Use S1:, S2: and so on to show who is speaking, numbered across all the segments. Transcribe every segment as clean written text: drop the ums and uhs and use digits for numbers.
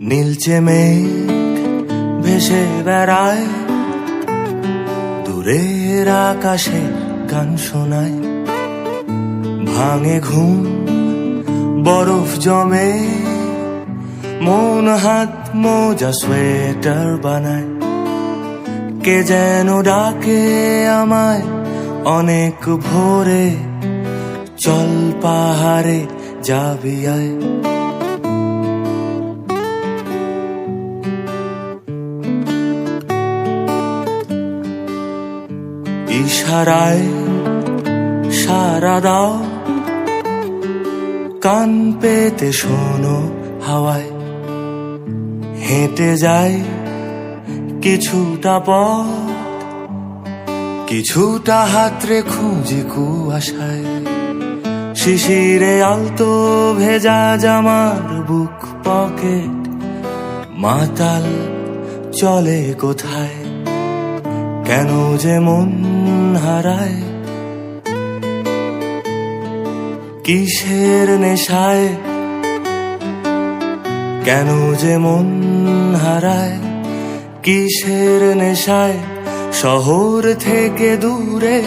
S1: নীলচে মেঘ ভেসে বেড়ায়, দূরের আকাশে গান শোনায়। ভাঙে ঘুম, বরফ জমে, মন হাত মোজা সোয়েটার বানায়। কে যেন ডাকে আমায় অনেক ভোরে, চল পাহাড়ে যাবি আয়। ইশারায় সারা দাও, কান পেতে শোনো হাওয়ায়। হেঁটে যায় কিছুটা পথ, কিছুটা হাতরে খুঁজি কুয়াশায়। শিশিরে আলতো ভেজা জামার বুক পকেট, মাতাল চলে কোথায়, কেন যে মন হারায়। কিসের নেশায়, কেন যে মন হারায়। কিসের নেশায়, শহর থেকে দূরে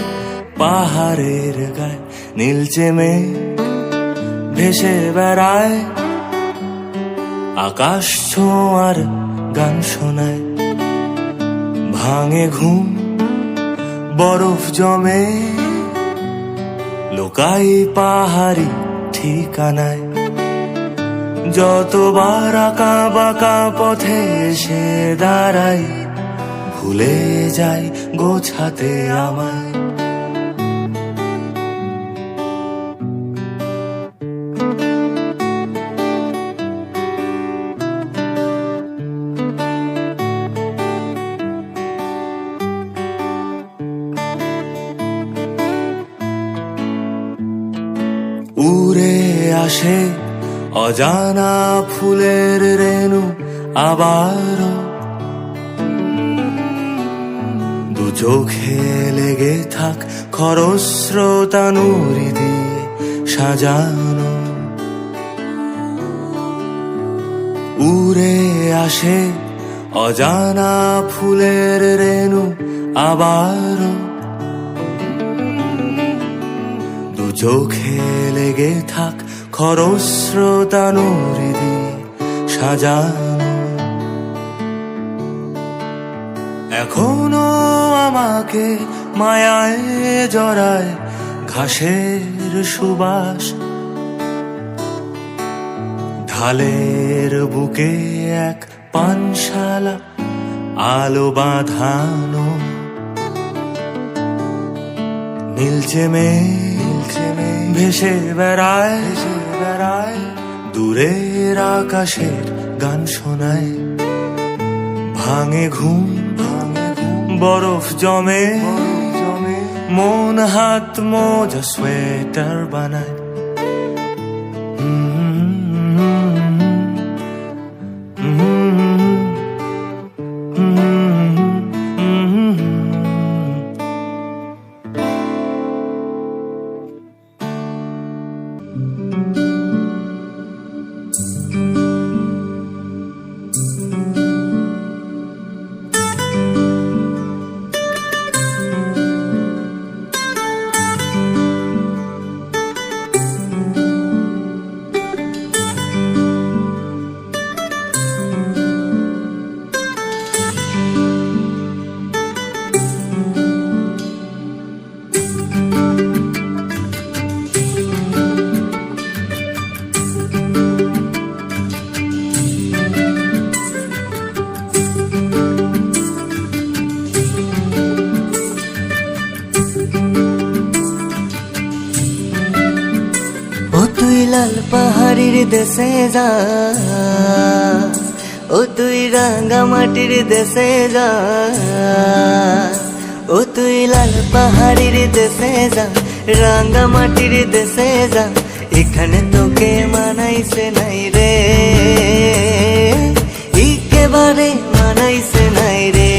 S1: পাহাড়ের গায়ে। নীলচে মেঘ ভেসে বেড়ায়, আকাশ ছোঁয়ার গান শোনায়। ভাঙে ঘুম, বরফ জমে, লোকাই পাহাড়ি ঠিকানায়। যতবার আঁকা বাঁকা পথে এসে দাঁড়াই, ভুলে যাই গোছাতে আমায়। উড়ে আসে অজানা ফুলের রেণু আবারও, দু চোখে লেগে থাক খরস্রোতা নুরি দিয়ে সাজানো। উড়ে আসে অজানা ফুলের রেণু আবারও, দু চোখে লেগে থাক খরস্রোতা নুরি দিয়ে সাজানো। এখনো আমাকে মায়ায় জড়ায় ঘাসের সুবাস, ঢালের বুকে এক পানশালা আলো বাঁধানো। নীলচে মেঘ ভেসে বেড়ায়, দূরের আকাশের গান শোনায়। ভাঙে ঘুম, বরফ জমে, মন হাত মোজা সোয়েটার বানায়।
S2: তুই লাল পাহাড়ির দেশে যা, ও তুই রাঙ্গা মাটির দেশে যা। ও তুই লাল পাহাড়ির দেশে যা, রাঙ্গা মাটির দেশে যা। এখানে তোকে মানাইছে নাই রে, একেবারে মানাইছে নাই রে।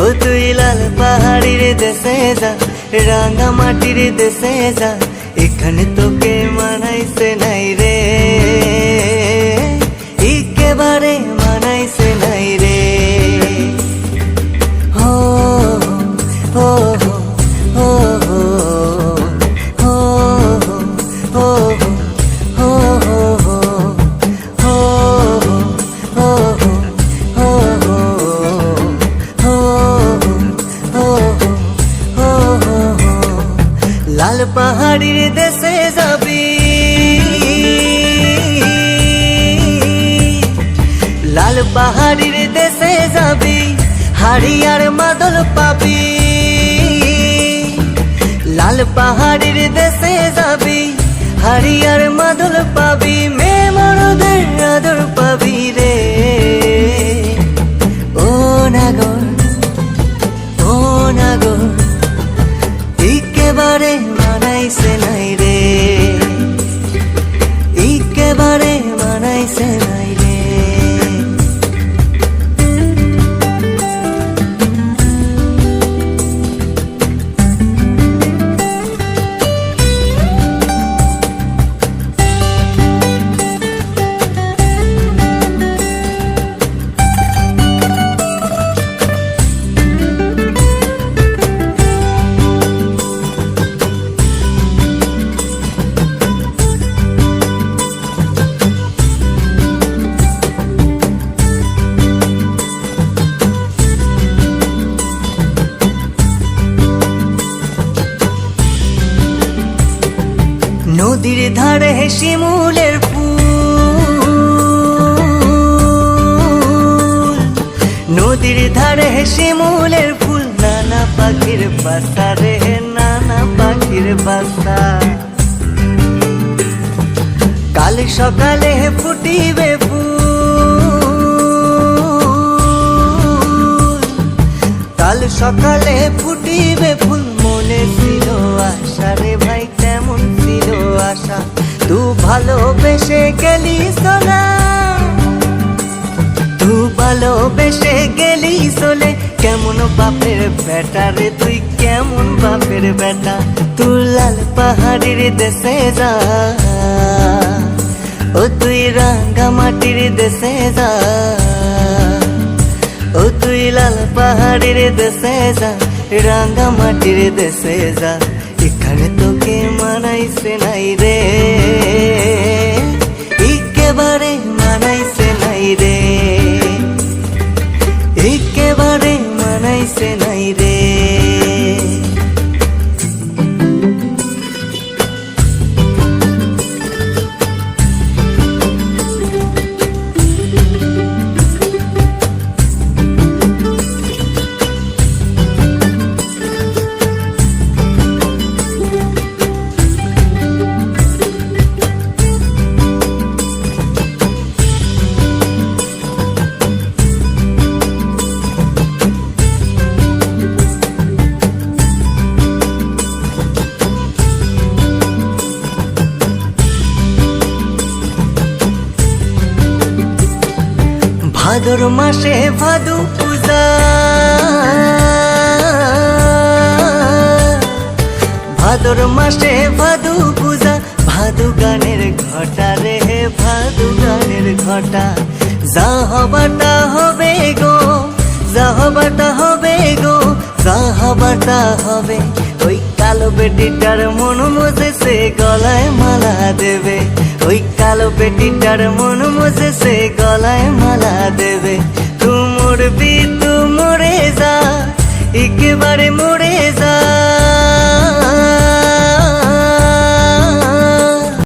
S2: ও তুই লাল পাহাড়ির দেশে যা, রাঙ্গা মাটির দেশে যা। এখানে তোকে মানাইছে নাই রে, লাল পাহাড়ির দেশে যাবি, হাড়ি আর মাদল পাবি। লাল পাহাড়ির দেশে যাবি, হাড়ি আর মাদল পাবি, মেয়ে মরদের আদর পাবি রে। ও নাগর, ও নাগর, একেবারে মানাইছে নাই রে, একেবারে মানাইছে নাই রে। নদীর ধারে শিমুলের ফুল, নদীর ধারে শিমুলের ফুল, নানা পাখির বাসা রে, নানা পাখির বাসা। কাল সকালে ফুটিবে ফুল, কাল সকালে ফুটিবে ফুল, মনে ছিল আশা রে ভাই, কেমন ছিল আশা। তু ভালোবেসে গেলি সোনা, তু ভালোবেসে গেলি সোলে, কেমন বাপের বেটা রে তুই, কেমন বাপের বেটা। তুই লাল পাহাড়ির দেশে যা, ও তুই রাঙ্গা মাটির দেশে যা, ও তুই লাল পাহাড়ির দেশে যা, রাঙ্গা মাটির দেশে যা। এখানে তোকে মানাইছে নাই রে, একেবারে মানাইছে নাই রে, একেবারে মানাইছে নাই রে। ভাদর মাসে ভাদু পূজা, ভাদর মাসে ভাদু পূজা, ভাদু গানের ঘটা রে, ভাদু গানের ঘটা। যা হবাটা হবে গো, যা হবাটা হবে গো, যা হবাটা হবে। ওই কালো বেটিটার মন মজেছে, গলায় মালা দেবে, ওই কালো বেটিটার মন মজেছে, গলায় মালা দেবে। তু মরবি তু মরে যা, একেবারে